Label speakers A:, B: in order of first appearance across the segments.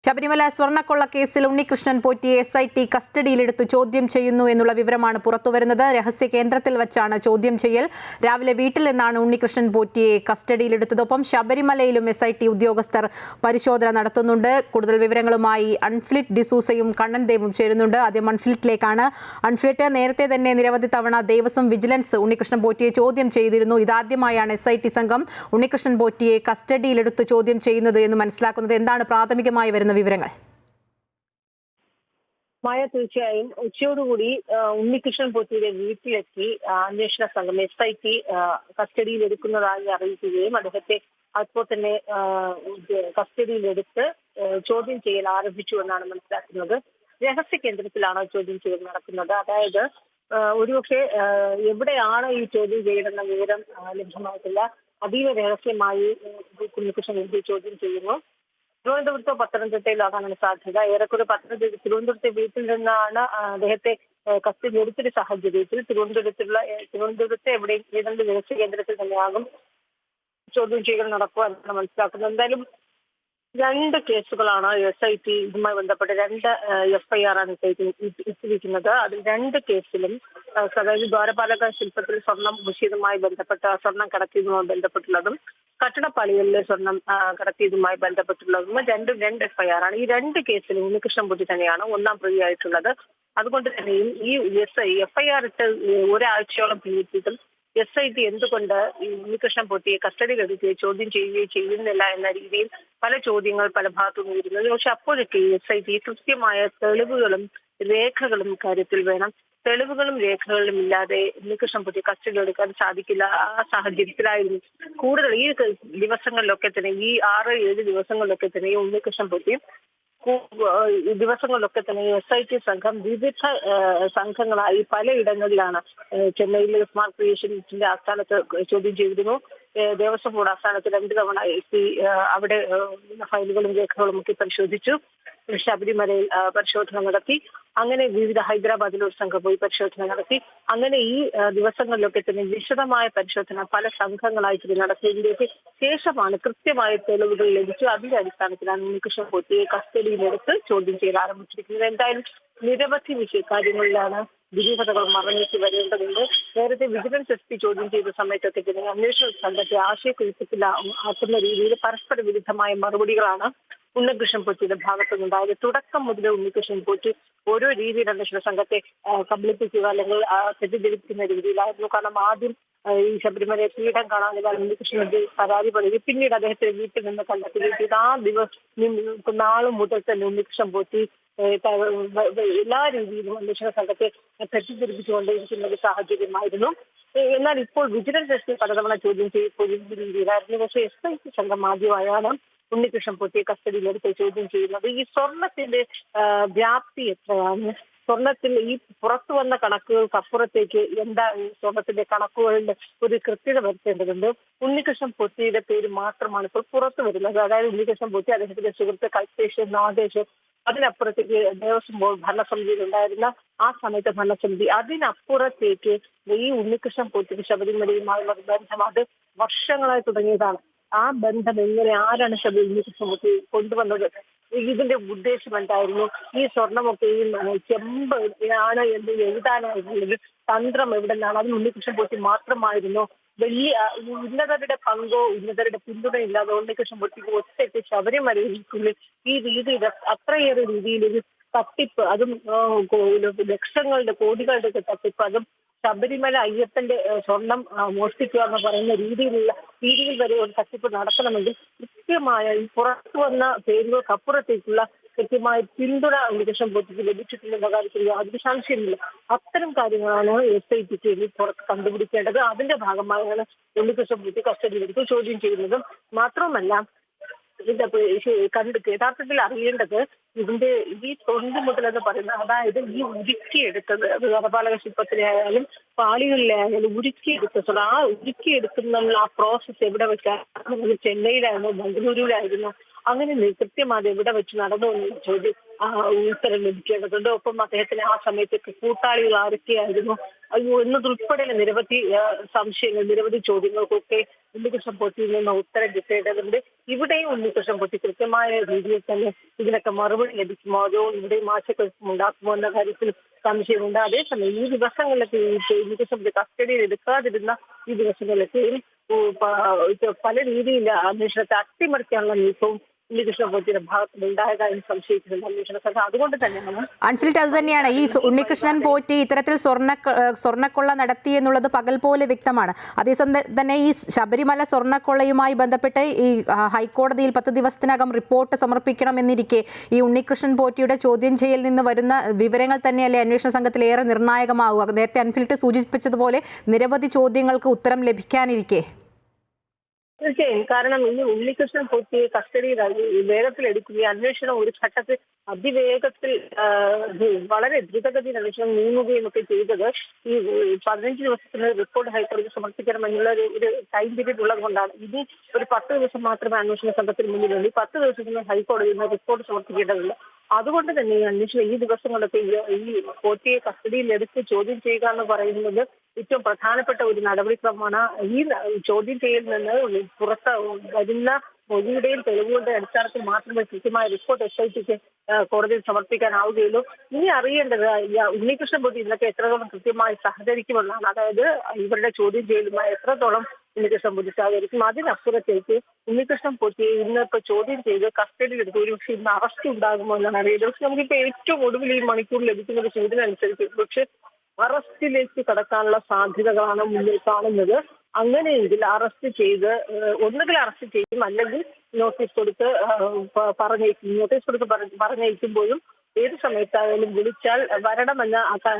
A: ശബരിമല സ്വർണ്ണക്കൊള്ള കേസിൽ ഉണ്ണികൃഷ്ണൻ പോറ്റിയെ SIT കസ്റ്റഡിയിലെടുത്ത് ചോദ്യം ചെയ്യുന്നു എന്നുള്ള വിവരമാണ് പുറത്തുവരുന്നത്. രഹസ്യ കേന്ദ്രത്തിൽ വച്ചാണ് ചോദ്യം ചെയ്യൽ. രാവിലെ വീട്ടിൽ നിന്നാണ് ഉണ്ണികൃഷ്ണൻ പോറ്റിയെ കസ്റ്റഡിയിലെടുത്തതൊപ്പം ശബരിമലയിലും SIT ഉദ്യോഗസ്ഥർ പരിശോധന നടത്തുന്നുണ്ട്. കൂടുതൽ വിവരങ്ങളുമായി അൺഫ്ലിറ്റ് ഡിസൂസയും കണ്ണൻ ദേവും ചേരുന്നുണ്ട്. ആദ്യം അൺഫ്ലിറ്റിലേക്കാണ്. അൺഫ്ലിറ്റ്, നേരത്തെ തന്നെ നിരവധി തവണ ദേവസ്വം വിജിലൻസ് ഉണ്ണികൃഷ്ണൻ പോറ്റിയെ ചോദ്യം ചെയ്തിരുന്നു. ഇതാദ്യമായാണ് SIT സംഘം ഉണ്ണികൃഷ്ണൻ പോറ്റിയെ കസ്റ്റഡിയിലെടുത്ത് ചോദ്യം ചെയ്യുന്നത് എന്ന് മനസ്സിലാക്കുന്നത്. എന്താണ് പ്രാഥമികമായി വരുന്ന വിവരങ്ങൾ?
B: മായ, തീർച്ചയായും ഉച്ചയോടുകൂടി ഉണ്ണികൃഷ്ണൻ പോറ്റിയുടെ വീട്ടിലെത്തി അന്വേഷണ സംഘം SIT കസ്റ്റഡിയിലെടുക്കുന്നതായി അറിയിക്കുകയും അദ്ദേഹത്തെ അപ്പോൾ തന്നെ കസ്റ്റഡിയിലെടുത്ത് ചോദ്യം ചെയ്യൽ ആരംഭിച്ചു എന്നാണ് മനസ്സിലാക്കുന്നത്. രഹസ്യ കേന്ദ്രത്തിലാണ് ചോദ്യം ചെയ്യൽ നടക്കുന്നത്. അതായത് ഒരുപക്ഷെ എവിടെയാണ് ഈ ചോദ്യം ചെയ്യലെന്ന വിവരം ലഭ്യമായിട്ടില്ല. അതീവ രഹസ്യമായി ഉണ്ണികൃഷ്ണൻ ചോദ്യം ചെയ്യുന്നു. തിരുവനന്തപുരത്തോ പത്തനംതിട്ടയിലാകാനാണ് സാധ്യത. ഏറെക്കുറെ തിരുവനന്തപുരത്തെ വീട്ടിൽ നിന്നാണ് അദ്ദേഹത്തെ കസ്റ്റഡി എടുത്തൊരു സാഹചര്യത്തിൽ തിരുവനന്തപുരത്തെ ഏതെങ്കിലും രഹസ്യ കേന്ദ്രത്തിൽ തന്നെയാകും ചോദ്യം ചെയ്യൽ നടക്കുക എന്നാണ് മനസ്സിലാക്കുന്നത്. എന്തായാലും 2 കേസുകളാണ് SIT ഇതുമായി ബന്ധപ്പെട്ട് 2 FIR ആണ് ഇട്ടിരിക്കുന്നത്. അതിൽ 2 കേസിലും അതായത് ദ്വാരപാലക ശില്പത്തിൽ സ്വർണം മുഷിയതുമായി ബന്ധപ്പെട്ട സ്വർണം കടത്തിയതുമായി ബന്ധപ്പെട്ടുള്ളതും കട്ടടപ്പാളികളിലെ സ്വർണം കടത്തിയതുമായി ബന്ധപ്പെട്ടുള്ളതും 2 FIR ആണ്. ഈ 2 കേസിലും ഉണ്ണികൃഷ്ണൻ പോറ്റി തന്നെയാണ് 1ാം പ്രതിയായിട്ടുള്ളത്. അതുകൊണ്ട് തന്നെയും ഈ FIR ഇട്ട് ഒരാഴ്ചയോളം പിന്നിട്ടിട്ടും SIT എന്തുകൊണ്ട് ഈ ഉണ്ണികൃഷ്ണൻ പോറ്റിയെ കസ്റ്റഡിയിലെടുക്കുകയോ ചോദ്യം ചെയ്യുകയോ ചെയ്യുന്നില്ല എന്ന രീതിയിൽ പല ചോദ്യങ്ങൾ പല ഭാഗത്തും വരുന്നത്. പക്ഷെ അപ്പോഴൊക്കെ SIT കൃത്യമായ തെളിവുകളും രേഖകളും കാര്യത്തിൽ വേണം. തെളിവുകളും രേഖകളും ഇല്ലാതെ ഉണ്ണികൃഷ്ണൻ പോറ്റിയെ കസ്റ്റഡിയിലെടുക്കാൻ സാധിക്കില്ല. ആ സാഹചര്യത്തിലായിരുന്നു കൂടുതൽ ഈ ദിവസങ്ങളിലൊക്കെ തന്നെ, ഈ 6-7 ദിവസങ്ങളിലൊക്കെ തന്നെ ഉണ്ണികൃഷ്ണൻ പോറ്റി ദിവസങ്ങളിലൊക്കെ തന്നെ SIT സംഘം വിവിധ സംഘങ്ങളായി പലയിടങ്ങളിലാണ്. ചെന്നൈയിലെ സ്മാർട്ട് ക്രിയേഷൻസിന്റെ ആസ്ഥാനത്ത് ചോദ്യം ചെയ്തിരുന്നു. ദേവസ്വം ബോർഡ് ആസ്ഥാനത്ത് 2 തവണ എത്തി അവിടെ ഫയലുകളും രേഖകളും ഒക്കെ പരിശോധിച്ചു. ശബരിമലയിൽ പരിശോധന നടത്തി. അങ്ങനെ വിവിധ ഹൈദരാബാദിൽ ഒരു സംഘം പോയി പരിശോധന നടത്തി. അങ്ങനെ ഈ ദിവസങ്ങളിലൊക്കെ തന്നെ വിശദമായ പരിശോധന പല സംഘങ്ങളായിട്ട് നടത്തിയതിന്റെ ശേഷമാണ് കൃത്യമായ തെളിവുകൾ ലഭിച്ചു. അതിന്റെ അടിസ്ഥാനത്തിലാണ് ഉണ്ണികൃഷ്ണൻ പോറ്റിയെ കസ്റ്റഡിയിലെടുത്ത് ചോദ്യം ചെയ്ത് ആരംഭിച്ചിരിക്കുന്നത്. എന്തായാലും നിരവധി കാര്യങ്ങളിലാണ് ദുരൂഹതകൾ മറഞ്ഞിട്ട് വരേണ്ടതുണ്ട്. നേരത്തെ വിജിലൻസ് SP ചോദ്യം ചെയ്ത സമയത്തൊക്കെ തന്നെ അന്വേഷണ സംഘത്തെ ആശയക്കുഴപ്പത്തിലാക്കുന്ന രീതിയിൽ പരസ്പര വിരുദ്ധമായ മറുപടികളാണ് ഉണ്ണികൃഷ്ണൻ പോറ്റിയുടെ ഭാഗത്തുനിന്നുണ്ടായത്. തുടക്കം മുതൽ ഉണ്ണികൃഷ്ണൻ പോറ്റി ഓരോ രീതിയിൽ അന്വേഷണ സംഘത്തെ കബളിപ്പിക്കുക അല്ലെങ്കിൽ തെറ്റിദ്ധരിപ്പിക്കുന്ന രീതിയിലായിരുന്നു. കാരണം ആദ്യം ഈ ശബരിമല പീഠം കാണാൻ ഉണ്ണികൃഷ്ണൻ പരാതി പറയുകയും പിന്നീട് അദ്ദേഹത്തെ വീട്ടിൽ നിന്ന് കണ്ടെത്തുകയും ആ ദിവസം നാളെ മുതൽ തന്നെ ഉണ്ണികൃഷ്ണൻ പോറ്റി എല്ലാ രീതിയിലും അന്വേഷണ സംഘത്തെ തെറ്റിദ്ധരിപ്പിച്ചുകൊണ്ടിരിക്കുന്ന ഒരു സാഹചര്യമായിരുന്നു. എന്നാൽ ഇപ്പോൾ വിജിലൻസ് SP പലതവണ ചോദ്യം ചെയ്യപ്പെടുന്ന രീതിയിലായിരുന്നു. പക്ഷേ SIT സംഘം ആദ്യമായാണ് ഉണ്ണികൃഷ്ണൻ പോറ്റിയെ കസ്റ്റഡിയിലെടുത്ത് ചോദ്യം ചെയ്യുന്നത്. ഈ സ്വർണത്തിന്റെ വ്യാപ്തി എത്രയാണ്? സ്വർണത്തിൽ ഈ പുറത്തു വന്ന കണക്കുകൾക്കപ്പുറത്തേക്ക് എന്താ സ്വർണത്തിന്റെ കണക്കുകളുടെ ഒരു കൃത്യത വരുത്തേണ്ടതുണ്ട്. ഉണ്ണികൃഷ്ണൻ പോറ്റിയുടെ പേര് മാത്രമാണ് ഇപ്പോൾ പുറത്തു വരുന്നത്. അതായത് ഉണ്ണികൃഷ്ണൻ പോറ്റി, അദ്ദേഹത്തിന്റെ സുഹൃത്ത് കൽപേഷ്, നാഗേഷ്, അതിനപ്പുറത്തേക്ക് ദേവസ്വം ബോർഡ് ഭരണസമിതിയിൽ ഉണ്ടായിരുന്ന ആ സമയത്തെ ഭരണസമിതി, അതിനപ്പുറത്തേക്ക് ഈ ഉണ്ണികൃഷ്ണൻ പോറ്റിക്ക് ശബരിമലയുമായുള്ള ബന്ധം അത് വർഷങ്ങളായി തുടങ്ങിയതാണ്. ആ ബന്ധം എങ്ങനെ, ആരാണ് ഉണ്ണികൃഷ്ണൻ പോറ്റി കൊണ്ടുവന്നത്, ഇതിന്റെ ഉദ്ദേശം എന്തായിരുന്നു, ഈ സ്വർണമൊക്കെയും ചെമ്പ് ആണ് എന്ന് എഴുതാനായിരുന്നത് തന്ത്രം എവിടെ നിന്നാണ്, അത് ഉണ്ണികൃഷ്ണൻ പോറ്റി മാത്രമായിരുന്നു. വലിയ ഉന്നതരുടെ പങ്കോ ഉന്നതരുടെ പിന്തുണ ഇല്ലാതെ ഉണ്ണികൃഷ്ണൻ പോറ്റിക്ക് ഒറ്റയ്ക്ക് ശബരിമലയിൽ ഈ രീതിയിൽ അത്രയേറെ രീതിയിലൊരു തട്ടിപ്പ്, അതും ലക്ഷങ്ങളുടെ കോടികളുടെ തട്ടിപ്പ്, അതും ശബരിമല അയ്യപ്പന്റെ സ്വർണം മോഷ്ടിക്കുക എന്ന് പറയുന്ന രീതിയിൽ വരെ ഒരു തട്ടിപ്പ് നടത്തണമെങ്കിൽ കൃത്യമായ ഈ പുറത്തു വന്ന പേരുകൾക്കപ്പുറത്തേക്കുള്ള കൃത്യമായ പിന്തുണ ഉണ്ണികൃഷ്ണൻ പോറ്റിക്ക് ലഭിച്ചിട്ടുണ്ടെന്ന കാര്യത്തിൽ യാതൊരു സംശയമില്ല. അത്തരം കാര്യങ്ങളാണ് SITക്ക് ഇനി പുറത്ത് കണ്ടുപിടിക്കേണ്ടത്. അതിന്റെ ഭാഗമായാണ് ഉണ്ണികൃഷ്ണൻ പോറ്റി കസ്റ്റഡിയിലെടുത്ത് ചോദ്യം ചെയ്യുന്നതും. മാത്രമല്ല യഥാർത്ഥത്തിൽ അറിയേണ്ടത് ഇതിന്റെ ഈ തൊണ്ട് മുതലെന്ന് പറയുന്നത്, അതായത് ഈ ഉരുക്കിയെടുത്തത് ദ്വാരപാലക ശില്പത്തിലായാലും പാളികളിലായാലും ഉരുക്കിയെടുത്തത്, ആ ഉരുക്കിയെടുക്കുന്ന ആ പ്രോസസ്സ് എവിടെ വെച്ചാൽ ചെന്നൈയിലായിരുന്നു, ബംഗളൂരുവിലായിരുന്നു, അങ്ങനെ കൃത്യമായി എവിടെ വെച്ച് നടന്നു എന്ന് ചോദ്യം ഉത്തരം ലഭിക്കേണ്ടതുണ്ട്. ഒപ്പം അദ്ദേഹത്തിന് ആ സമയത്ത് കൂട്ടാളികൾ ആരൊക്കെയായിരുന്നു എന്നതുൾപ്പെടെ നിരവധി സംശയങ്ങൾ, നിരവധി ചോദ്യങ്ങൾക്കൊക്കെ ഉണ്ണികൃഷ്ണൻ പോറ്റിയിൽ നിന്ന് ഉത്തരം കിട്ടേണ്ടതുണ്ട്. ഇവിടെയും ഉണ്ണികൃഷ്ണൻ പോറ്റി കൃത്യമായ രീതിയിൽ തന്നെ ഇതിനൊക്കെ മറുപടി ലഭിക്കുമോ, അതോ ഇവിടെയും ആശയക്കുഴപ്പം ഉണ്ടാക്കുമോ എന്ന കാര്യത്തിൽ സംശയമുണ്ട്. അതേസമയം ഈ ദിവസങ്ങളിലൊക്കെ ഉണ്ണികൃഷ്ണൻ പോറ്റി കസ്റ്റഡിയിൽ എടുക്കാതിരുന്ന ഈ ദിവസങ്ങളിലൊക്കെയും പല രീതിയിൽ അന്വേഷണത്തെ അട്ടിമറിക്കാനുള്ള നീക്കവും ഉണ്ണികൃഷ്ണൻ പോറ്റിയുടെ ഭാഗത്ത് ഉണ്ടായതായും സംശയിക്കുന്നുണ്ട് അന്വേഷണ സംഘം. അതുകൊണ്ട് തന്നെയാണ്
A: അൺഫിൽറ്റ് അത് തന്നെയാണ് ഈ ഉണ്ണികൃഷ്ണൻ പോറ്റി ഇത്തരത്തിൽ സ്വർണ്ണക്കൊള്ള നടത്തി എന്നുള്ളത് പകൽ പോലെ വ്യക്തമാണ്. അതേസമയം തന്നെ ഈ ശബരിമല സ്വർണ്ണക്കൊള്ളയുമായി ബന്ധപ്പെട്ട് ഈ ഹൈക്കോടതിയിൽ 10 ദിവസത്തിനകം റിപ്പോർട്ട് സമർപ്പിക്കണമെന്നിരിക്കെ ഈ ഉണ്ണികൃഷ്ണൻ പോറ്റിയുടെ ചോദ്യം ചെയ്യലിൽ നിന്ന് വരുന്ന വിവരങ്ങൾ തന്നെയല്ലേ അന്വേഷണ സംഘത്തിൽ ഏറെ നിർണായകമാവുക? നേരത്തെ അൺഫിൽറ്റ് സൂചിപ്പിച്ചതുപോലെ നിരവധി ചോദ്യങ്ങൾക്ക് ഉത്തരം ലഭിക്കാനിരിക്കെ.
B: തീർച്ചയായും. കാരണം ഈ ഉണ്ണികൃഷ്ണൻ പോറ്റിയെ കസ്റ്റഡിയിൽ വേഗത്തിലെടുക്കുക, അന്വേഷണം ഒരു ഘട്ടത്തിൽ അതിവേഗത്തിൽ വളരെ ദ്രുതഗതിയിൽ അന്വേഷണം നീങ്ങുകയും ഒക്കെ ചെയ്തത് ഈ 15 ദിവസത്തിന് റിപ്പോർട്ട് ഹൈക്കോടതി സമർപ്പിക്കണമെന്നുള്ള ഒരു ടൈം പീരീഡ് ഉള്ളത് കൊണ്ടാണ്. ഇനി ഒരു 10 ദിവസം മാത്രമേ അന്വേഷണ സംഘത്തിന് മുന്നിലുള്ളൂ. 10 ദിവസത്തിന് ഹൈക്കോടതിയിൽ നിന്ന് റിപ്പോർട്ട് സമർപ്പിക്കേണ്ടതുണ്ട്. അതുകൊണ്ട് തന്നെ ഈ അന്വേഷണം ഈ ദിവസങ്ങളൊക്കെ ഈ പോറ്റിയെ കസ്റ്റഡിയിൽ എടുത്ത് ചോദ്യം ചെയ്യുക എന്ന് പറയുന്നത് ഏറ്റവും പ്രധാനപ്പെട്ട ഒരു നടപടിക്രമമാണ്. ഈ ചോദ്യം ചെയ്യലിൽ നിന്ന് പുറത്ത് വരുന്ന മൊഴിയുടെയും തെളിവുകളുടെ അടിസ്ഥാനത്തിൽ മാത്രമേ കൃത്യമായ റിപ്പോർട്ട് SITക്ക് കോടതിയിൽ സമർപ്പിക്കാനാവുകയുള്ളൂ. ഇനി അറിയേണ്ടത് ഉണ്ണികൃഷ്ണൻ പോറ്റി ഇന്നത്തെ എത്രത്തോളം കൃത്യമായി സഹകരിക്കുമെന്നാണ്. അതായത് ഇവരുടെ ചോദ്യം ചെയ്യലുമായി എത്രത്തോളം ഉണ്ണികൃഷ്ണൻ പോറ്റി സഹകരിക്കും. അതിനപ്പുറത്തേക്ക് ഉണ്ണികൃഷ്ണൻ പോറ്റിയെ ഇന്നിപ്പോ ചോദ്യം ചെയ്ത് കസ്റ്റഡിയിൽ എടുത്ത് ഒരുപക്ഷെ ഇന്ന് അറസ്റ്റ് ഉണ്ടാകുമോ എന്നാണ് അറിയുന്നത്. പക്ഷെ നമുക്കിപ്പോ ഏറ്റവും ഒടുവിൽ ഈ മണിക്കൂറിൽ ലഭിക്കുന്ന ഒരു സൂചന അനുസരിച്ച് പക്ഷെ അറസ്റ്റിലേക്ക് കടക്കാനുള്ള സാധ്യതകളാണ് മുന്നിൽ കാണുന്നത്. അങ്ങനെയെങ്കിൽ അറസ്റ്റ് ചെയ്ത് ഒന്നുകിൽ അറസ്റ്റ് ചെയ്യും, അല്ലെങ്കിൽ നോട്ടീസ് കൊടുത്ത് പറഞ്ഞയക്കുമ്പോഴും ഏത് സമയത്തായാലും വിളിച്ചാൽ വരണമെന്ന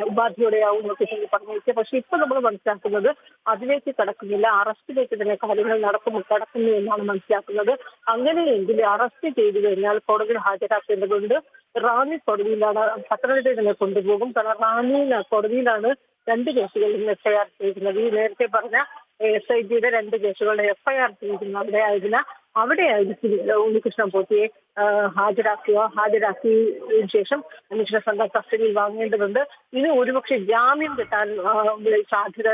B: ഉപാധിയോടെയാവും നോട്ടീസിൽ പറഞ്ഞയക്കുക. പക്ഷെ ഇപ്പൊ നമ്മൾ മനസ്സിലാക്കുന്നത് അതിലേക്ക് കടക്കുന്നില്ല, അറസ്റ്റിലേക്ക് തന്നെ കാര്യങ്ങൾ കടക്കുന്നു എന്നാണ് മനസ്സിലാക്കുന്നത്. അങ്ങനെയെങ്കിൽ അറസ്റ്റ് ചെയ്തു കഴിഞ്ഞാൽ കോടതിയിൽ ഹാജരാക്കേണ്ടതുണ്ട്. റാന്നി കോടതിയിലാണ്, പത്തനംതിട്ടയിൽ തന്നെ കൊണ്ടുപോകും. കാരണം റാന്നി കോടതിയിലാണ് 2 കേസുകളിൽ FIR ചെയ്തിരുന്നത്. ഈ നേരത്തെ പറഞ്ഞ SITയുടെ 2 കേസുകളുടെ FIR ചെയ്തിരുന്ന അവിടെയായിരിക്കും ഉണ്ണികൃഷ്ണൻ പോറ്റിയെ ഹാജരാക്കിയതിനു ശേഷം അന്വേഷണ സംഘം കസ്റ്റഡിയിൽ വാങ്ങേണ്ടതുണ്ട്. ഇത് ഒരുപക്ഷെ ജാമ്യം കിട്ടാൻ സാധ്യത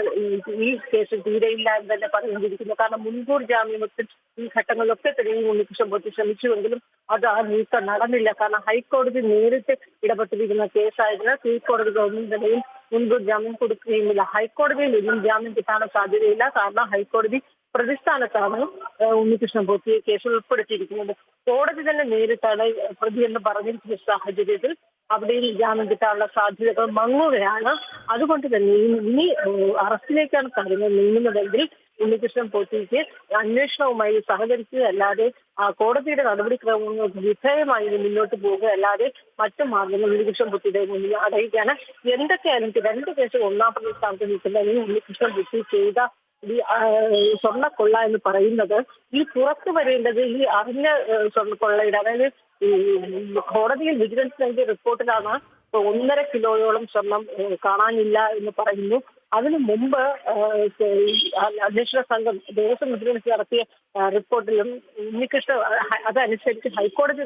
B: ഈ കേസിൽ തീരെയില്ല എന്ന് തന്നെ പറഞ്ഞിരിക്കുന്നു. കാരണം മുൻകൂർ ജാമ്യത്തിൽ ഈ ഘട്ടങ്ങളിലൊക്കെ തന്നെ ഉണ്ണികൃഷ്ണൻ പോറ്റി ശ്രമിച്ചുവെങ്കിലും അത് ആ നീക്കം നടന്നില്ല. കാരണം ഹൈക്കോടതി നേരിട്ട് ഇടപെട്ടിരിക്കുന്ന കേസായതിനാൽ കീഴ്ക്കോടതി ഗവൺമെന്റിനെയും മുൻകൂർ ജാമ്യം കൊടുക്കുകയുമില്ല. ഹൈക്കോടതിയിൽ ഇന്നും ജാമ്യം കിട്ടാൻ സാധ്യതയില്ല. കാരണം ഹൈക്കോടതി പ്രതിസ്ഥാനത്താണ് ഉണ്ണികൃഷ്ണൻ പോറ്റിയെ കേസിൽ ഉൾപ്പെടുത്തിയിരിക്കുന്നത്. കോടതി തന്നെ നേരിട്ടാണ് പ്രതി എന്ന് പറഞ്ഞിരിക്കുന്ന സാഹചര്യത്തിൽ അവിടെയും ജാമ്യം കിട്ടാനുള്ള സാധ്യതകൾ മങ്ങുകയാണ്. അതുകൊണ്ട് തന്നെ ഇനി അറസ്റ്റിലേക്കാണ് കാര്യങ്ങൾ നീങ്ങുന്നതെങ്കിൽ ഉണ്ണികൃഷ്ണൻ പോറ്റിക്ക് അന്വേഷണവുമായി സഹകരിക്കുക അല്ലാതെ കോടതിയുടെ നടപടിക്രമങ്ങൾക്ക് വിധേയമായി മുന്നോട്ട് പോവുക അല്ലാതെ മറ്റു മാർഗങ്ങൾ ഉണ്ണികൃഷ്ണൻ പോറ്റിയുടെ മുന്നിൽ അടയിക്കാണ്. എന്തൊക്കെയായാലും 2 കേസുകൾ 1-ാം പ്രതി സ്ഥാനത്ത് നിൽക്കുന്ന ഈ ഉണ്ണികൃഷ്ണൻ പോറ്റി ചെയ്ത ഈ സ്വർണ്ണക്കൊള്ള എന്ന് പറയുന്നത് ഈ പുറത്തു വരേണ്ടത് ഈ അറിഞ്ഞ സ്വർണ്ണക്കൊള്ളയുടെ, അതായത് കോടതിയിൽ വിജിലൻസ് നൽകിയ റിപ്പോർട്ടിലാണ് 1.5 കിലോയോളം സ്വർണം കാണാനില്ല എന്ന് പറയുന്നു. അതിനു മുമ്പ് അന്വേഷണ സംഘം ദേവസ്വം വിജിലൻസ് നടത്തിയ റിപ്പോർട്ടിലും ഉണ്ണികൃഷ്ണൻ അതനുസരിച്ച് ഹൈക്കോടതി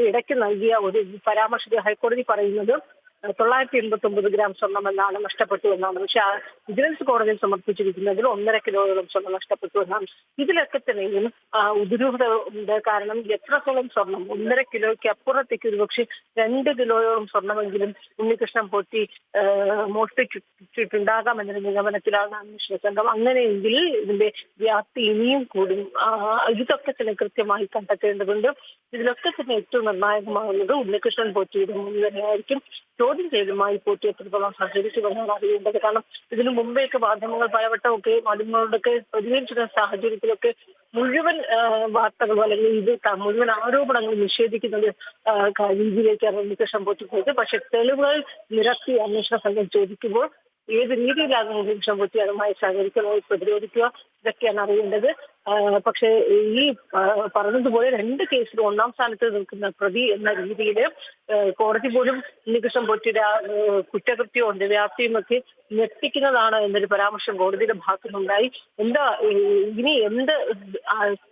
B: ഇടയ്ക്ക് നൽകിയ ഒരു പരാമർശത്തിൽ ഹൈക്കോടതി പറയുന്നത് 989 ഗ്രാം സ്വർണം എന്നാണ് നഷ്ടപ്പെട്ടു എന്നാണ്. പക്ഷെ വിജിലൻസ് കോടതിയിൽ സമർപ്പിച്ചിരിക്കുന്നതിൽ 1.5 കിലോയോളം സ്വർണം നഷ്ടപ്പെട്ടു എന്നാണ്. ഇതിലൊക്കെ തന്നെയും ദുരൂഹത ഉണ്ട്. കാരണം എത്രത്തോളം സ്വർണം 1.5 കിലോയ്ക്ക് അപ്പുറത്തേക്ക് ഒരുപക്ഷെ 2 കിലോയോളം സ്വർണമെങ്കിലും ഉണ്ണികൃഷ്ണൻ പോറ്റി മോഷ്ടിച്ചിട്ടുണ്ടാകാം എന്നൊരു നിഗമനത്തിലാണ് അന്വേഷണ സംഘം. അങ്ങനെയെങ്കിൽ ഇതിന്റെ വ്യാപ്തി ഇനിയും കൂടും. ഇതൊക്കെ തന്നെ കൃത്യമായി കണ്ടെത്തേണ്ടതുണ്ട്. ഇതിലൊക്കെ തന്നെ ഏറ്റവും നിർണായകമാകുന്നത് ഉണ്ണികൃഷ്ണൻ പോറ്റിയുടെ മുന്നിൽ തന്നെയായിരിക്കും. ചോദ്യം ചെയ്യലുമായി പോറ്റി എത്രത്തോളം സഹകരിക്കുമെന്നാണ് അറിയേണ്ടത്. കാരണം ഇതിനു മുമ്പേക്ക് മാധ്യമങ്ങൾ പലവട്ടമൊക്കെ മാധ്യമങ്ങളോടൊക്കെ പ്രതികരിച്ചിരുന്ന സാഹചര്യത്തിലൊക്കെ മുഴുവൻ വാർത്തകളും അല്ലെങ്കിൽ ഇത് മുഴുവൻ ആരോപണങ്ങൾ നിഷേധിക്കുന്നത് രീതിയിലേക്കാണ് ഉണ്ണികൃഷ്ണൻ പോറ്റി പോയത്. പക്ഷെ തെളിവുകൾ നിരത്തി അന്വേഷണ സംഘം ചോദിക്കുമ്പോൾ ഏത് രീതിയിലാണ് ഉണ്ണികൃഷ്ണൻ പോറ്റി അതുമായി സഹകരിക്കുന്നത്, പ്രതിരോധിക്കുക, ഇതൊക്കെയാണ് അറിയേണ്ടത്. പക്ഷേ ഈ പറഞ്ഞതുപോലെ 2 കേസിലും 1-ാം സ്ഥാനത്ത് നിൽക്കുന്ന പ്രതി എന്ന രീതിയിൽ കോടതി പോലും ഉണ്ണികൃഷ്ണൻ പോറ്റിയുടെ കുറ്റകൃത്യവും വ്യാപ്തിയും ഒക്കെ ഞെട്ടിക്കുന്നതാണ് എന്നൊരു പരാമർശം കോടതിയുടെ ഭാഗത്തുനിന്നുണ്ടായി. ഇനി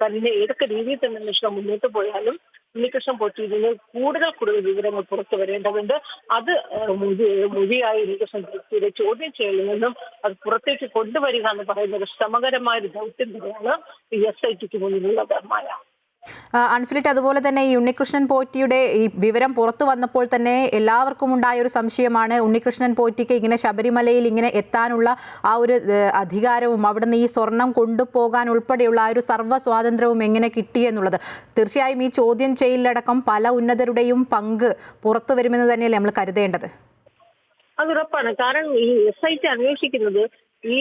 B: തന്നെ ഏതൊക്കെ രീതിയിൽ തന്നെ അന്വേഷണം മുന്നോട്ട് പോയാലും ഉണ്ണികൃഷ്ണൻ പോറ്റിയിൽ കൂടുതൽ വിവരങ്ങൾ പുറത്തു വരേണ്ടതുണ്ട്. അത് മൊഴിയായി ഉണ്ണികൃഷ്ണൻ പോറ്റിയുടെ ചോദ്യം ചെയ്യലിൽ നിന്നും അത് പുറത്തേക്ക് കൊണ്ടുവരിക എന്ന് പറയുന്നത് ശ്രമകരമായ ഒരു ദൗത്യം തന്നെയാണ് SITക്ക് മുന്നിലുള്ളത്. മായ
A: അൺഫിലിറ്റ്, അതുപോലെ തന്നെ ഈ ഉണ്ണികൃഷ്ണൻ പോറ്റിയുടെ ഈ വിവരം പുറത്തു വന്നപ്പോൾ തന്നെ എല്ലാവർക്കും ഉണ്ടായ ഒരു സംശയമാണ് ഉണ്ണികൃഷ്ണൻ പോറ്റിക്ക് ഇങ്ങനെ ശബരിമലയിൽ ഇങ്ങനെ എത്താനുള്ള ആ ഒരു അധികാരവും അവിടുന്ന് ഈ സ്വർണം കൊണ്ടുപോകാൻ ഉൾപ്പെടെയുള്ള ആ ഒരു സർവ്വ സ്വാതന്ത്ര്യവും എങ്ങനെ കിട്ടിയെന്നുള്ളത്. തീർച്ചയായും ഈ ചോദ്യം ചെയ്യലടക്കം പല ഉന്നതരുടെയും പങ്ക് പുറത്തു വരുമെന്ന് തന്നെയല്ലേ നമ്മൾ കരുതേണ്ടത്?
B: അത് ഉറപ്പാണ്. കാരണം ഈ SIT അന്വേഷിക്കുന്നത് ഈ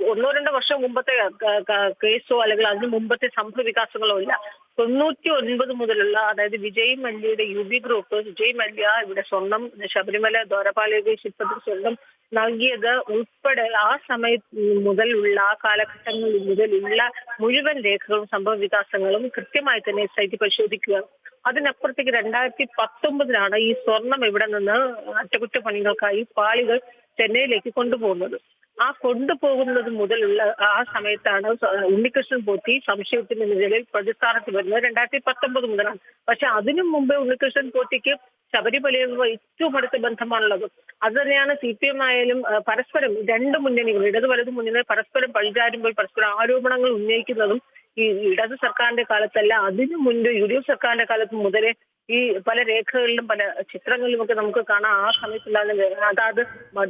B: 1-2 വർഷം മുമ്പത്തെ കേസോ അല്ലെങ്കിൽ അതിന് മുമ്പത്തെ സംഭവ വികാസങ്ങളോ ഇല്ല. 99 മുതലുള്ള, അതായത് വിജയ് മല്യയുടെ UB ഗ്രൂപ്പ്, വിജയ് മല്യ ഇവിടെ സ്വർണം ശബരിമല ദ്വാരപാലക ശില്പത്തിൽ സ്വർണം നൽകിയത് ഉൾപ്പെടെ ആ സമയത്ത് മുതലുള്ള ആ കാലഘട്ടങ്ങളിൽ മുതലുള്ള മുഴുവൻ രേഖകളും സംഭവ വികാസങ്ങളും കൃത്യമായി തന്നെ SIT പരിശോധിക്കുക. അതിനപ്പുറത്തേക്ക് 2019 ഈ സ്വർണം ഇവിടെ നിന്ന് അറ്റകുറ്റപ്പണികൾക്കായി പാളികൾ ചെന്നൈയിലേക്ക് കൊണ്ടുപോകുന്നത്. ആ കൊണ്ടുപോകുന്നത് മുതലുള്ള ആ സമയത്താണ് ഉണ്ണികൃഷ്ണൻ പോറ്റി സംശയത്തിന്റെ നിഴലിൽ പ്രതിസ്ഥാനത്ത് വരുന്നത്. 2019 മുതലാണ്. പക്ഷെ അതിനു മുമ്പേ ഉണ്ണികൃഷ്ണൻ പോറ്റിക്ക് ശബരിമലയുമായി ഏറ്റവും അടുത്ത ബന്ധമാണുള്ളത്. അത് തന്നെയാണ് CPM ആയാലും പരസ്പരം 2 മുന്നണികൾ, ഇടത് വലത് മുന്നണികൾ പരസ്പരം പഴിചാരുമ്പോൾ പരസ്പരം ആരോപണങ്ങൾ ഉന്നയിക്കുന്നതും ഈ ഇടത് സർക്കാരിന്റെ കാലത്തല്ല, അതിനു മുൻപ് UDF സർക്കാരിന്റെ കാലത്ത് മുതലേ ഈ പല രേഖകളിലും പല ചിത്രങ്ങളിലും ഒക്കെ നമുക്ക് കാണാം. ആ സമയത്തുള്ള അതാത്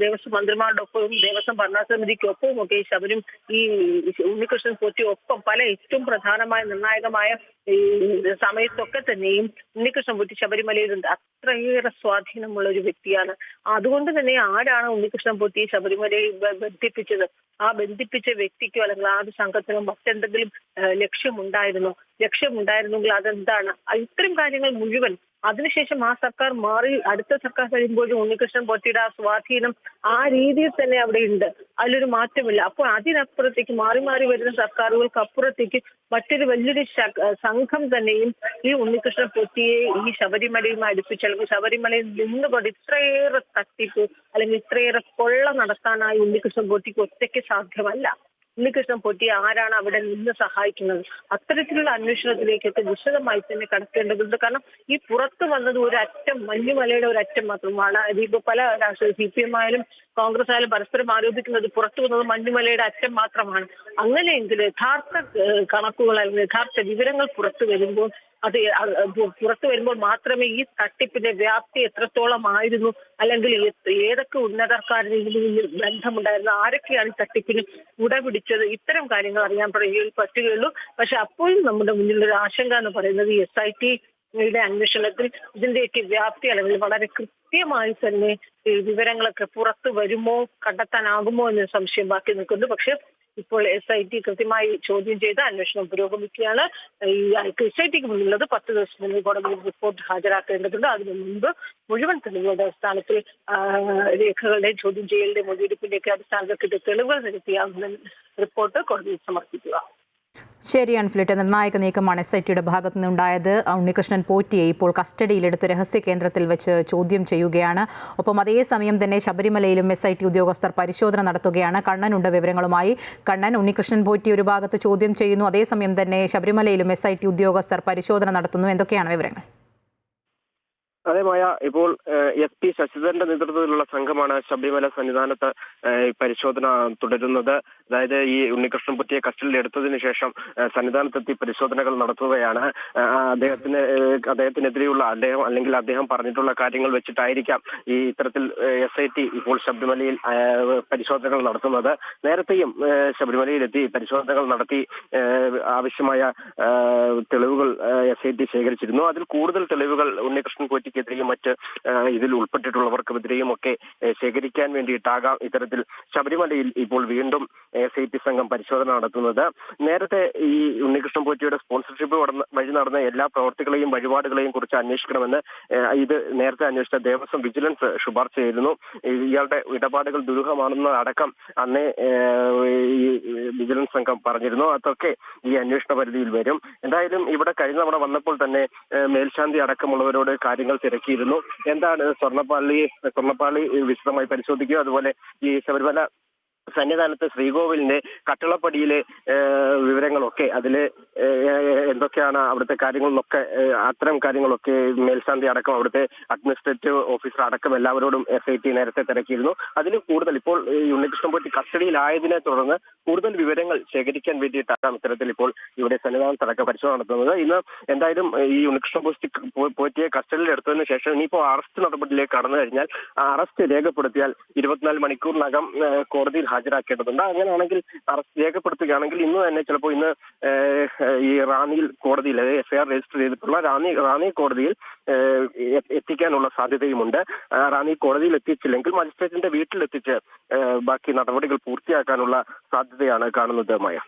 B: ദേവസ്വം മന്ത്രിമാരുടെ ഒപ്പവും ദേവസ്വം ഭരണസമിതിക്കൊപ്പവും ഒക്കെ ഈ ശബരിം ഈ ഉണ്ണികൃഷ്ണൻ പോറ്റി ഒപ്പം പല ഏറ്റവും പ്രധാനമായ നിർണായകമായ ഈ സമയത്തൊക്കെ തന്നെയും ഉണ്ണികൃഷ്ണൻ പോറ്റി ശബരിമലയിലുണ്ട്. അത്രയേറെ സ്വാധീനമുള്ള ഒരു വ്യക്തിയാണ്. അതുകൊണ്ട് തന്നെ ആരാണ് ഉണ്ണികൃഷ്ണൻ പോറ്റി ശബരിമലയിൽ ബന്ധിപ്പിച്ചത്? ആ ബന്ധിപ്പിച്ച വ്യക്തിക്കോ അല്ലെങ്കിൽ ആ സംഘത്തിനോ മറ്റെന്തെങ്കിലും ലക്ഷ്യമുണ്ടായിരുന്നെങ്കിൽ അതെന്താണ്? ഇത്തരം കാര്യങ്ങൾ മുഴുവൻ അതിനുശേഷം ആ സർക്കാർ മാറി അടുത്ത സർക്കാർ കഴിയുമ്പോഴും ഉണ്ണികൃഷ്ണൻ പോറ്റിയുടെ ആ സ്വാധീനം ആ രീതിയിൽ തന്നെ അവിടെ ഉണ്ട്. അതിലൊരു മാറ്റമില്ല. അപ്പോൾ അതിനപ്പുറത്തേക്ക് മാറി മാറി വരുന്ന സർക്കാരുകൾക്ക് അപ്പുറത്തേക്ക് മറ്റൊരു വലിയൊരു സംഘം തന്നെയും ഈ ഉണ്ണികൃഷ്ണൻ പോറ്റിയെ ഈ ശബരിമലയുമായി അടുപ്പിച്ച് അല്ലെങ്കിൽ ശബരിമലയിൽ നിന്നുകൊണ്ട് ഇത്രയേറെ തട്ടിപ്പ് അല്ലെങ്കിൽ ഇത്രയേറെ കൊള്ള നടത്താനായി ഉണ്ണികൃഷ്ണൻ പോറ്റിക്ക് ഒറ്റയ്ക്ക് സാധ്യമല്ല. ഉണ്ണികൃഷ്ണൻ പോറ്റിയെ ആരാണ് അവിടെ നിന്ന് സഹായിക്കുന്നത്? അത്തരത്തിലുള്ള അന്വേഷണത്തിലേക്കൊക്കെ വിശദമായി തന്നെ കടക്കേണ്ടതുണ്ട്. കാരണം ഈ പുറത്തു വന്നത് ഒരറ്റം, മഞ്ഞുമലയുടെ ഒരറ്റം മാത്രമാണ്. ഇതിപ്പോ പല രാഷ്ട്രീയ CPM ആയാലും കോൺഗ്രസ് ആയാലും പരസ്പരം ആരോപിക്കുന്നത് പുറത്തു വന്നത് മഞ്ഞുമലയുടെ അറ്റം മാത്രമാണ്. അങ്ങനെയെങ്കിൽ യഥാർത്ഥ കണക്കുകൾ അല്ലെങ്കിൽ യഥാർത്ഥ വിവരങ്ങൾ പുറത്തു വരുമ്പോൾ മാത്രമേ ഈ തട്ടിപ്പിന്റെ വ്യാപ്തി എത്രത്തോളം ആയിരുന്നു, അല്ലെങ്കിൽ ഏതൊക്കെ ഉന്നതർക്കാരുടെ ബന്ധമുണ്ടായിരുന്നു, ആരൊക്കെയാണ് ഈ തട്ടിപ്പിന് ഉടപിടിച്ചത്, ഇത്തരം കാര്യങ്ങൾ അറിയാൻ പറ്റുകയുള്ളൂ. പക്ഷെ അപ്പോഴും നമ്മുടെ മുന്നിലൊരു ആശങ്ക എന്ന് പറയുന്നത് ഈ SIT അന്വേഷണത്തിൽ ഇതിന്റെയൊക്കെ വ്യാപ്തി അല്ലെങ്കിൽ വളരെ കൃത്യമായി തന്നെ ഈ വിവരങ്ങളൊക്കെ പുറത്തു വരുമോ, കണ്ടെത്താനാകുമോ എന്നൊരു സംശയം ബാക്കി നിൽക്കുന്നു. പക്ഷെ ഇപ്പോൾ SIT കൃത്യമായി ചോദ്യം ചെയ്ത് അന്വേഷണം പുരോഗമിക്കുകയാണ്. ഈ SITക്ക് മുന്നിലുള്ളത് 10 ദിവസത്തിനുള്ളിൽ കോടതിയിൽ റിപ്പോർട്ട് ഹാജരാക്കേണ്ടതുണ്ട്. അതിനു മുൻപ് മുഴുവൻ തെളിവുകളുടെ അടിസ്ഥാനത്തിൽ രേഖകളുടെ ചോദ്യം ചെയ്യലിന്റെ മൊഴിയെടുപ്പിന്റെയൊക്കെ അടിസ്ഥാനത്തിൽ കിട്ടിയ തെളിവുകൾ നിരത്തിയാകുന്ന റിപ്പോർട്ട് കോടതിയിൽ സമർപ്പിക്കുക.
A: ശരി അൺഫിലിറ്റ്, നിർണായക നീക്കമാണ് SITയുടെ ഭാഗത്തു നിന്നുണ്ടായത്. ഉണ്ണികൃഷ്ണൻ പോറ്റിയെ ഇപ്പോൾ കസ്റ്റഡിയിലെടുത്ത് രഹസ്യ കേന്ദ്രത്തിൽ വെച്ച് ചോദ്യം ചെയ്യുകയാണ്. ഒപ്പം അതേസമയം തന്നെ ശബരിമലയിലും SIT ഉദ്യോഗസ്ഥർ പരിശോധന നടത്തുകയാണ്. കണ്ണനുണ്ട് വിവരങ്ങളുമായി. കണ്ണൻ, ഉണ്ണികൃഷ്ണൻ പോറ്റി ഒരു ഭാഗത്ത് ചോദ്യം ചെയ്യുന്നു, അതേസമയം തന്നെ ശബരിമലയിലും SIT ഉദ്യോഗസ്ഥർ പരിശോധന നടത്തുന്നു. എന്തൊക്കെയാണ് വിവരങ്ങൾ?
C: അതേമായ ഇപ്പോൾ SP ശശിധരന്റെ നേതൃത്വത്തിലുള്ള സംഘമാണ് ശബരിമല സന്നിധാനത്ത് പരിശോധന തുടരുന്നത്. അതായത് ഈ ഉണ്ണികൃഷ്ണൻ പോറ്റിയെ കസ്റ്റഡിയിൽ എടുത്തതിന് ശേഷം സന്നിധാനത്തെത്തി പരിശോധനകൾ നടത്തുകയാണ്. അദ്ദേഹത്തിനെതിരെയുള്ള അദ്ദേഹം പറഞ്ഞിട്ടുള്ള കാര്യങ്ങൾ വെച്ചിട്ടായിരിക്കാം ഈ ഇത്തരത്തിൽ SIT ഇപ്പോൾ ശബരിമലയിൽ പരിശോധനകൾ നടത്തുന്നത്. നേരത്തെയും ശബരിമലയിലെത്തി പരിശോധനകൾ നടത്തി ആവശ്യമായ തെളിവുകൾ SIT ശേഖരിച്ചിരുന്നു. അതിൽ കൂടുതൽ തെളിവുകൾ ഉണ്ണികൃഷ്ണൻ പോറ്റിക്ക് പോറ്റിക്കെതിരെയും മറ്റ് ഇതിൽ ഉൾപ്പെട്ടിട്ടുള്ളവർക്കെതിരെയും ഒക്കെ ശേഖരിക്കാൻ വേണ്ടിയിട്ടാകാം ഇത്തരത്തിൽ ശബരിമലയിൽ ഇപ്പോൾ വീണ്ടും SIT സംഘം പരിശോധന നടത്തുന്നത്. നേരത്തെ ഈ ഉണ്ണികൃഷ്ണൻ പോറ്റിയുടെ സ്പോൺസർഷിപ്പ് വഴി നടന്ന എല്ലാ പ്രവർത്തികളെയും വഴിപാടുകളെയും കുറിച്ച് അന്വേഷിക്കണമെന്ന് ഇത് നേരത്തെ അന്വേഷിച്ച ദേവസ്വം വിജിലൻസ് ശുപാർശ ചെയ്തിരുന്നു. ഇയാളുടെ ഇടപാടുകൾ ദുരൂഹമാണെന്ന് അടക്കം അന്നേ ഈ വിജിലൻസ് സംഘം പറഞ്ഞിരുന്നു. അതൊക്കെ ഈ അന്വേഷണ പരിധിയിൽ വരും. എന്തായാലും ഇവിടെ കഴിഞ്ഞ തവണ വന്നപ്പോൾ തന്നെ മേൽശാന്തി അടക്കമുള്ളവരോട് കാര്യങ്ങൾ തിരക്കിയിരുന്നു. എന്താണ് സ്വർണ്ണപ്പാളി വിശദമായി പരിശോധിക്കുക, അതുപോലെ ഈ ശബരിമല സന്നിധാനത്ത് ശ്രീകോവിലിന്റെ കട്ടിളപ്പടിയിലെ വിവരങ്ങളൊക്കെ അതില് എന്തൊക്കെയാണ് അവിടുത്തെ കാര്യങ്ങളെന്നൊക്കെ അത്തരം കാര്യങ്ങളൊക്കെ മേൽശാന്തി അടക്കം അവിടുത്തെ അഡ്മിനിസ്ട്രേറ്റീവ് ഓഫീസർ അടക്കം എല്ലാവരോടും SIT നേരത്തെ തിരക്കിയിരുന്നു. അതിൽ കൂടുതൽ ഇപ്പോൾ ഉണ്ണികൃഷ്ണൻ പോറ്റി കസ്റ്റഡിയിലായതിനെ തുടർന്ന് കൂടുതൽ വിവരങ്ങൾ ശേഖരിക്കാൻ വേണ്ടിയിട്ടാണ് ഇത്തരത്തിൽ ഇപ്പോൾ ഇവിടെ സന്നിധാനത്തടക്കം പരിശോധന നടത്തുന്നത്. ഇന്ന് എന്തായാലും ഈ ഉണ്ണികൃഷ്ണൻ പോറ്റിയെ കസ്റ്റഡിയിൽ എടുത്തതിന് ശേഷം ഇനിയിപ്പോൾ അറസ്റ്റ് നടപടിയിലേക്ക് കടന്നു കഴിഞ്ഞാൽ അറസ്റ്റ് രേഖപ്പെടുത്തിയാൽ 24 മണിക്കൂറിനകം കോടതിയിൽ ഹാജരാക്കേണ്ടതുണ്ട്. അങ്ങനെയാണെങ്കിൽ അറസ്റ്റ് രേഖപ്പെടുത്തുകയാണെങ്കിൽ ഇന്ന് തന്നെ ചിലപ്പോൾ ഇന്ന് ഈ റാന്നിയിൽ കോടതിയിൽ FIR രജിസ്റ്റർ ചെയ്തിട്ടുള്ള റാന്നി കോടതിയിൽ എത്തിക്കാനുള്ള സാധ്യതയുമുണ്ട്. റാന്നി കോടതിയിൽ എത്തിച്ചില്ലെങ്കിൽ മജിസ്ട്രേറ്റിന്റെ വീട്ടിലെത്തിച്ച് ബാക്കി നടപടികൾ പൂർത്തിയാക്കാനുള്ള സാധ്യതയാണ് കാണുന്നത്. മായ.